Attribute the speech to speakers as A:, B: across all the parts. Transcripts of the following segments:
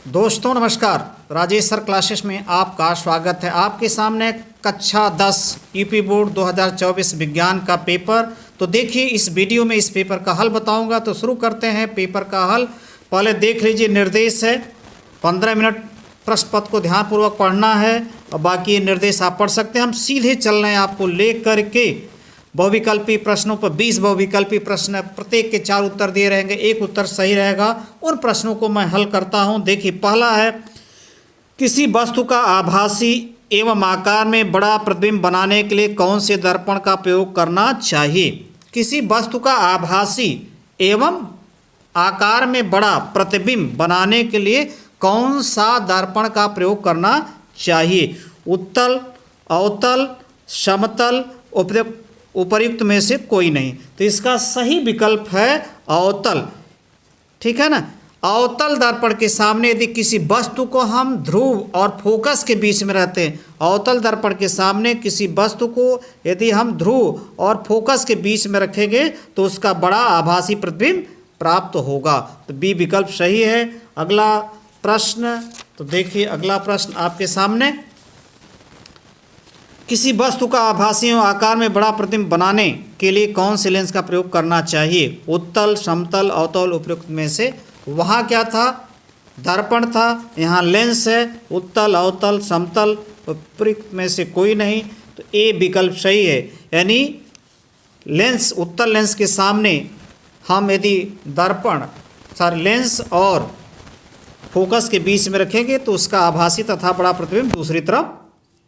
A: दोस्तों नमस्कार। Rajesh sir classes में आपका स्वागत है। आपके सामने कक्षा 10 यूपी बोर्ड 2024 विज्ञान का पेपर। तो देखिए इस वीडियो में इस पेपर का हल बताऊंगा। तो शुरू करते हैं पेपर का हल। पहले देख लीजिए, निर्देश है 15 मिनट प्रश्न पत्र को ध्यानपूर्वक पढ़ना है और बाकी निर्देश आप पढ़ सकते हैं। हम सीधे चल रहे हैं आपको ले करके बहुविकल्पी प्रश्नों पर। 20 बहुविकल्पी प्रश्न है, प्रत्येक के 4 उत्तर दिए रहेंगे, एक उत्तर सही रहेगा। उन प्रश्नों को मैं हल करता हूं। देखिए पहला है, किसी वस्तु का आभासी एवं आकार में बड़ा प्रतिबिंब बनाने के लिए कौन से दर्पण का प्रयोग करना चाहिए। किसी वस्तु का आभासी एवं आकार में बड़ा प्रतिबिंब बनाने के लिए कौन सा दर्पण का प्रयोग करना चाहिए। उत्तल, अवतल, समतल, उपर्युक्त में से कोई नहीं। तो इसका सही विकल्प है अवतल। ठीक है ना। अवतल दर्पण के सामने यदि किसी वस्तु को हम ध्रुव और फोकस के बीच में रहते हैं, अवतल दर्पण के सामने किसी वस्तु को यदि हम ध्रुव और फोकस के बीच में रखेंगे तो उसका बड़ा आभासी प्रतिबिंब प्राप्त होगा। तो बी विकल्प सही है। अगला प्रश्न, तो देखिए अगला प्रश्न आपके सामने, किसी वस्तु का आभासी आकार में बड़ा प्रतिबिंब बनाने के लिए कौन से लेंस का प्रयोग करना चाहिए। उत्तल, समतल, अवतल, उपयुक्त में से। वहाँ क्या था, दर्पण था, यहाँ लेंस है। उत्तल, अवतल, समतल, उपयुक्त में से कोई नहीं। तो ए विकल्प सही है। यानी लेंस, उत्तल लेंस के सामने हम यदि दर्पण लेंस और फोकस के बीच में रखेंगे तो उसका आभासी तथा बड़ा प्रतिबिंब दूसरी तरफ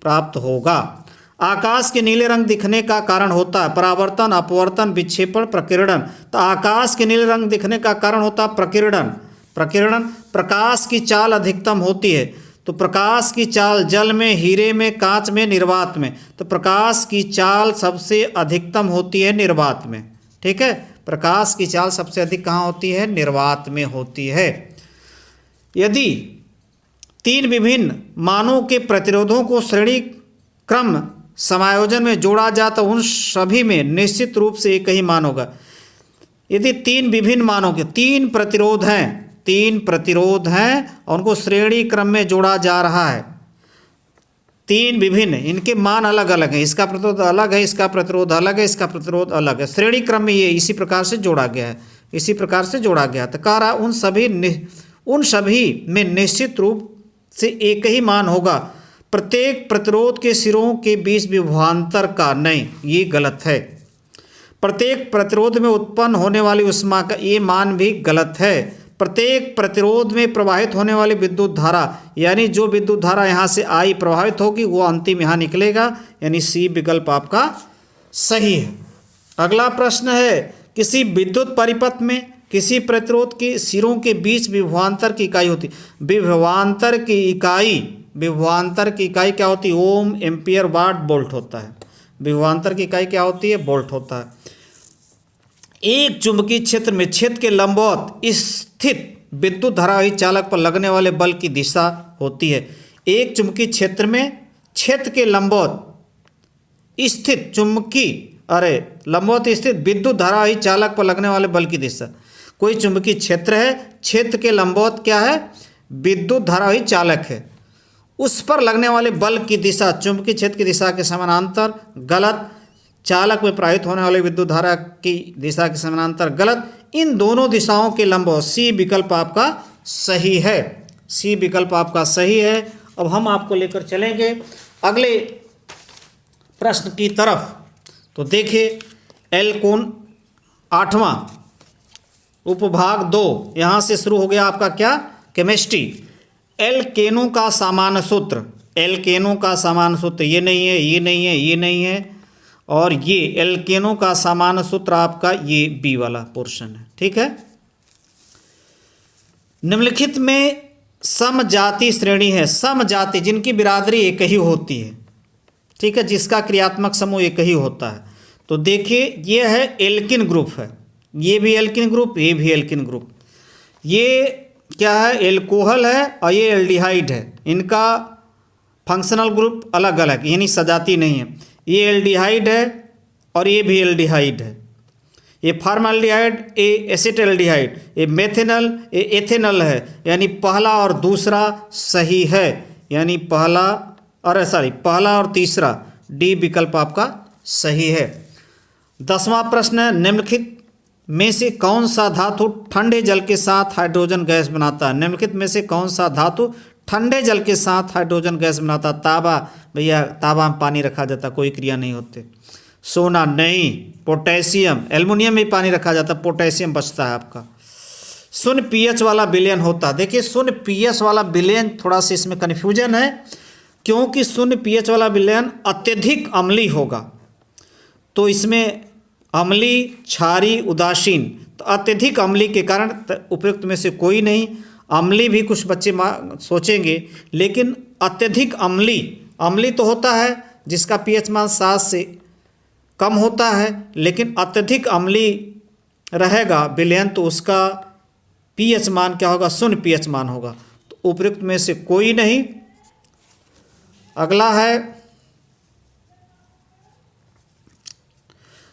A: प्राप्त होगा। आकाश के नीले रंग दिखने का कारण होता है परावर्तन, अपवर्तन, विक्षेपण, प्रकीर्णन। तो आकाश के नीले रंग दिखने का कारण होता है प्रकीर्णन। प्रकाश की चाल अधिकतम होती है। तो प्रकाश की चाल जल में, हीरे में, कांच में, निर्वात में। तो प्रकाश की चाल सबसे अधिकतम होती है निर्वात में। ठीक है, प्रकाश की चाल सबसे अधिक कहाँ होती है, निर्वात में होती है। यदि 3 विभिन्न मानों के प्रतिरोधों को श्रेणी क्रम समायोजन में जोड़ा जाए तो उन सभी में निश्चित रूप से एक ही मान होगा। यदि 3 विभिन्न मानों के 3 प्रतिरोध हैं और उनको श्रेणी क्रम में जोड़ा जा रहा है, 3 विभिन्न, इनके मान अलग अलग हैं, इसका प्रतिरोध अलग है, इसका प्रतिरोध अलग है, इसका प्रतिरोध अलग है, श्रेणी क्रम में ये इसी प्रकार से जोड़ा गया है, इसी प्रकार से जोड़ा गया। तो कह रहा उन सभी में निश्चित रूप से एक ही मान होगा, प्रत्येक प्रतिरोध के सिरों के बीच विभवांतर का नहीं, ये गलत है। प्रत्येक प्रतिरोध में उत्पन्न होने वाली ऊष्मा का ये मान भी गलत है। प्रत्येक प्रतिरोध में प्रवाहित होने वाली विद्युत धारा, यानी जो विद्युत धारा यहाँ से आई प्रवाहित होगी वो अंतिम यहाँ निकलेगा, यानी सी विकल्प आपका सही है। अगला प्रश्न है, किसी विद्युत परिपथ में किसी प्रतिरोध के सिरों के बीच विभवांतर की इकाई होती है। विभवांतर की इकाई क्या होती है, ओम, एम्पियर, वाट, वोल्ट होता है। विभवांतर की इकाई क्या होती है, वोल्ट होता है। एक चुंबकीय क्षेत्र में क्षेत्र के लंबवत स्थित विद्युत धारावाही चालक पर लगने वाले बल की दिशा होती है। एक चुंबकीय क्षेत्र में क्षेत्र के लंबवत स्थित लंबवत स्थित विद्युत धारावाही चालक पर लगने वाले बल की दिशा। कोई चुंबकीय क्षेत्र है, क्षेत्र के लंबवत क्या है, विद्युत धारावाही चालक है, उस पर लगने वाले बल की दिशा चुंबकीय क्षेत्र की दिशा के समानांतर, गलत। चालक में प्रवाहित होने वाली विद्युत धारा की दिशा के समानांतर, गलत। इन दोनों दिशाओं के लंबवत, सी विकल्प आपका सही है। सी विकल्प आपका सही है। अब हम आपको लेकर चलेंगे अगले प्रश्न की तरफ। तो देखिए एल कोण 8वां उपभाग 2, यहाँ से शुरू हो गया आपका क्या, केमिस्ट्री। एल्केनों का सामान्य सूत्र, एल्केनों का सामान्य सूत्र ये नहीं है, ये नहीं है, ये नहीं है, और ये एल्केनों का सामान्य सूत्र आपका ये बी वाला पोर्शन है। ठीक है। निम्नलिखित में समजाति श्रेणी है, समजाति जिनकी बिरादरी एक ही होती है, ठीक है, जिसका क्रियात्मक समूह एक ही होता है। तो देखिए ये है एल्किन ग्रुप है, ये भी एल्किन ग्रुप, ये भी एल्किन ग्रुप। ये क्या है, एल्कोहल है और ये एल्डिहाइड है। इनका फंक्शनल ग्रुप अलग अलग, यानी सजाती नहीं है। ये एल्डिहाइड है और ये भी एल्डिहाइड है। ये फार्माल्डिहाइड, ए एसिटाल्डिहाइड, ये मेथेनल, ये एथेनल है, यानी पहला और दूसरा सही है, यानी पहला और तीसरा डी विकल्प आपका सही है। 10वां प्रश्न है, निम्नलिखित में से कौन सा धातु ठंडे जल के साथ हाइड्रोजन गैस बनाता है? निम्नलिखित में से कौन सा धातु ठंडे जल के साथ हाइड्रोजन गैस बनाता? तांबा, भैया तांबा में पानी रखा जाता, कोई क्रिया नहीं होते। सोना नहीं। पोटेशियम, एल्युमिनियम में पानी रखा जाता, पोटेशियम बचता है आपका। शून्य पीएच वाला विलयन होता, देखिए शून्य पीएच वाला विलयन थोड़ा सा इसमें कन्फ्यूजन है, क्योंकि शून्य पीएच वाला विलयन अत्यधिक अम्लीय होगा, तो इसमें अम्लीय, क्षारीय, उदासीन, तो अत्यधिक अम्लीय के कारण उपयुक्त में से कोई नहीं। अम्लीय भी कुछ बच्चे सोचेंगे, लेकिन अत्यधिक अम्लीय तो होता है जिसका पीएच मान 7 से कम होता है, लेकिन अत्यधिक अम्लीय रहेगा विलयन तो उसका पीएच मान क्या होगा? शून्य पीएच मान होगा, तो उपयुक्त में से कोई नहीं। अगला है,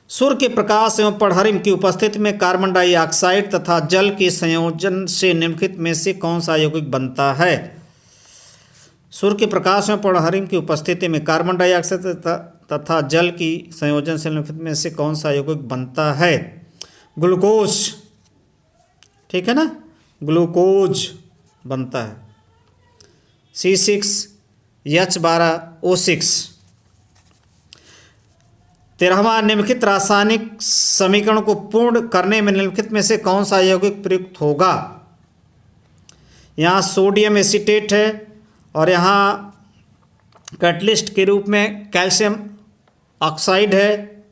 A: सूर्य के प्रकाश एवं पराबैंगनी की उपस्थिति में कार्बन डाइऑक्साइड तथा जल के संयोजन से निम्नलिखित में से कौन सा यौगिक बनता है? सूर्य के प्रकाश एवं पराबैंगनी की उपस्थिति में कार्बन डाइऑक्साइड तथा जल की संयोजन से निम्नलिखित में से कौन सा यौगिक बनता है? ग्लूकोज, ठीक है ना, ग्लूकोज बनता है। C6H12O6। 13वां, निम्नलिखित रासायनिक समीकरण को पूर्ण करने में निम्नलिखित में से कौन सा यौगिक प्रयुक्त होगा? यहाँ सोडियम एसीटेट है और यहाँ कैटलिस्ट के रूप में कैल्शियम ऑक्साइड है,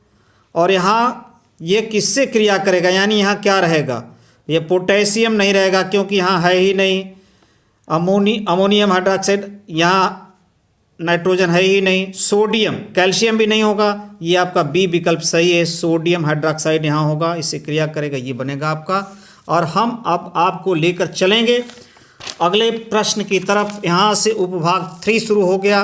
A: और यहाँ ये किससे क्रिया करेगा, यानी यहाँ क्या रहेगा? ये पोटेशियम नहीं रहेगा क्योंकि यहाँ है ही नहीं। अमोनियम हाइड्रोक्साइड, यहाँ नाइट्रोजन है ही नहीं। सोडियम, कैल्शियम भी नहीं होगा, ये आपका बी विकल्प सही है, सोडियम हाइड्रोक्साइड यहाँ होगा, इससे क्रिया करेगा, ये बनेगा आपका। और हम अब आपको लेकर चलेंगे अगले प्रश्न की तरफ। यहाँ से उपभाग 3 शुरू हो गया।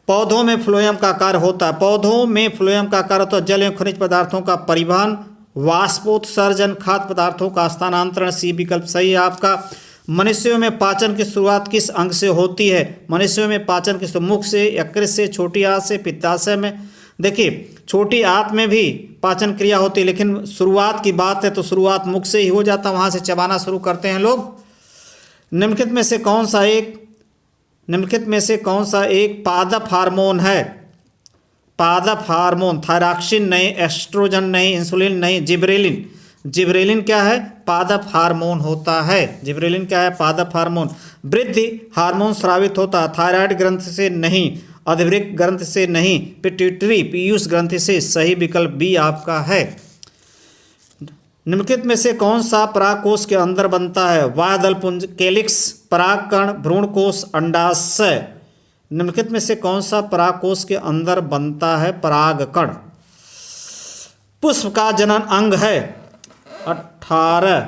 A: पौधों में फ्लोएम का कार्य होता है, पौधों में फ्लोएम का कार्य होता है जल एवं खनिज पदार्थों का परिवहन, वाष्पोत्सर्जन, खाद्य पदार्थों का स्थानांतरण, सी विकल्प सही है आपका। मनुष्यों में पाचन की शुरुआत किस अंग से होती है? मनुष्यों में पाचन की मुख से, यकृत से, छोटी आंत से, पित्ताशय में। देखिए छोटी आंत में भी पाचन क्रिया होती है, लेकिन शुरुआत की बात है तो शुरुआत मुख से ही हो जाता, वहाँ से चबाना शुरू करते हैं लोग। निम्नलिखित में से कौन सा एक पादप हार्मोन है? पादप हार्मोन, थायरॉक्सिन नहीं, एस्ट्रोजन नहीं, इंसुलिन नहीं, जिबरेलिन। जिबरेलिन क्या है? पादप हार्मोन होता है। जिबरेलिन क्या है? पादप हार्मोन। वृद्धि हार्मोन स्रावित होता है, थायराइड ग्रंथि से नहीं, अधिवृक्क ग्रंथि से नहीं, पिट्यूटरी पीयूष ग्रंथि से। सही विकल्प बी आपका है। निम्नलिखित में से कौन सा परागकोश के अंदर बनता है? बाह्यदल पुंज, कैलिक्स, परागकण, भ्रूणकोश, अंडाशय। निम्नलिखित में से कौन सा परागकोश के अंदर बनता है? परागकण। पुष्प का जनन अंग है 18।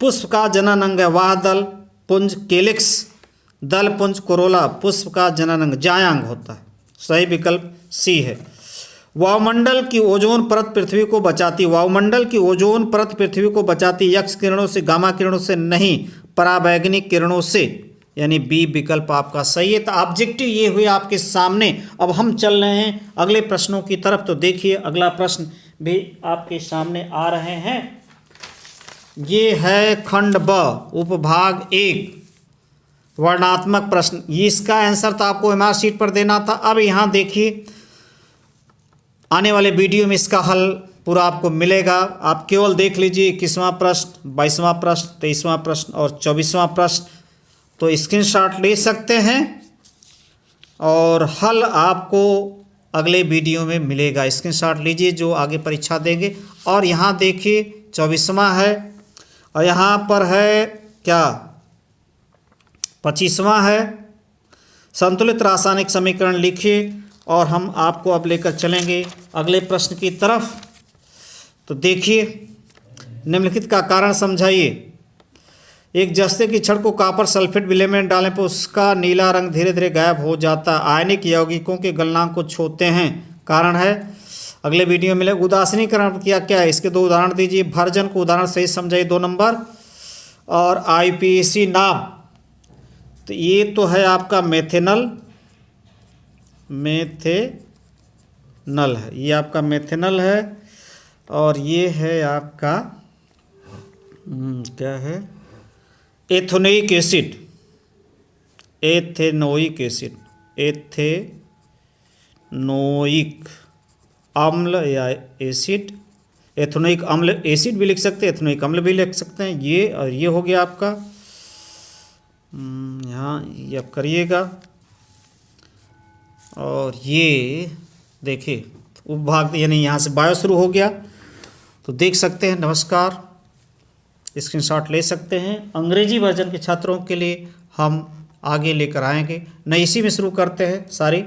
A: पुष्प का जनन अंग है बाह्यदल पुंज, कैलिक्स, दल पुंज, कोरोला। पुष्प का जनन अंग जायांग होता है। सही विकल्प सी है। वायुमंडल की ओजोन परत पृथ्वी को बचाती, वायुमंडल की ओजोन परत पृथ्वी को बचाती एक्स किरणों से, गामा किरणों से नहीं, पराबैंगनी किरणों से, यानी बी विकल्प आपका सही है। तो ऑब्जेक्टिव ये हुए आपके सामने। अब हम चल रहे हैं अगले प्रश्नों की तरफ। तो देखिए अगला प्रश्न भी आपके सामने आ रहे हैं। ये है खंड ब, उपभाग 1, वर्णात्मक प्रश्न। ये इसका आंसर तो आपको एमआर शीट पर देना था। अब यहाँ देखिए आने वाले वीडियो में इसका हल पूरा आपको मिलेगा। आप केवल देख लीजिए 21वां प्रश्न, 22वां प्रश्न, 23वां प्रश्न और 24वां प्रश्न। तो स्क्रीनशॉट ले सकते हैं और हल आपको अगले वीडियो में मिलेगा। स्क्रीनशॉट लीजिए जो आगे परीक्षा देंगे। और यहाँ देखिए 24वां है और यहाँ पर है क्या 25वां है। संतुलित रासायनिक समीकरण लिखिए और हम आपको अब लेकर चलेंगे अगले प्रश्न की तरफ। तो देखिए निम्नलिखित का कारण समझाइए। एक जस्ते की छड़ को कॉपर सल्फेट विलय में डालने पर उसका नीला रंग धीरे धीरे गायब हो जाता है। आयनिक यौगिकों के गलनांक को छोड़ते हैं, कारण है। अगले वीडियो में मिलेगा। उदासीनीकरण किया क्या है, इसके 2 उदाहरण दीजिए। भर्जन को उदाहरण सही समझाइए 2 नंबर। और आईपीसी नाम, तो ये तो है आपका मेथेनल है, ये आपका मेथेनल है। और ये है आपका क्या है, एथेनोइक एसिड, एथेनोइक अम्ल या एसिड। एथेनोइक अम्ल एसिड भी लिख सकते हैं, एथेनोइक अम्ल भी लिख सकते हैं। ये और ये हो गया आपका, यहाँ ये आप करिएगा। और ये देखिए उपभाग यानी यहाँ से बायो शुरू हो गया, तो देख सकते हैं। नमस्कार, स्क्रीनशॉट ले सकते हैं। अंग्रेजी वर्जन के छात्रों के लिए हम आगे लेकर आएंगे। न इसी में शुरू करते हैं सारी